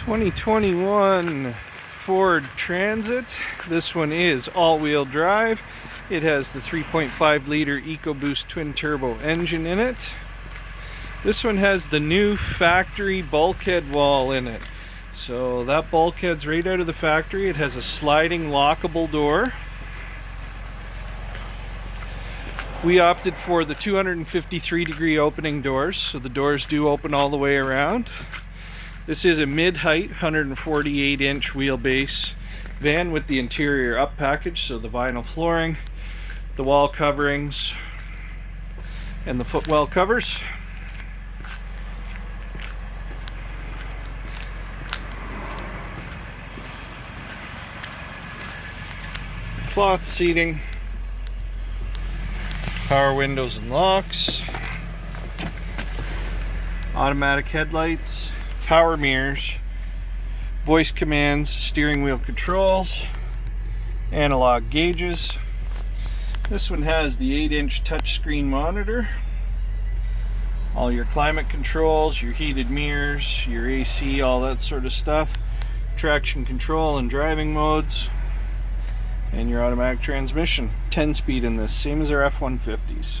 2021 Ford Transit. This one is all-wheel drive. It has the 3.5 liter EcoBoost twin turbo engine in it. This one has the new factory bulkhead wall in it. So that bulkhead's right out of the factory. It has a sliding lockable door. We opted for the 253-degree opening doors, so the doors do open all the way around. This is a mid-height, 148-inch wheelbase van with the interior up package, so the vinyl flooring, the wall coverings, and the footwell covers. Cloth seating, power windows and locks, automatic headlights, power mirrors, voice commands, steering wheel controls, analog gauges. This one has the 8-inch touchscreen monitor, all your climate controls, your heated mirrors, your AC, all that sort of stuff, traction control and driving modes, and your automatic transmission. 10-speed in this, same as our F-150s.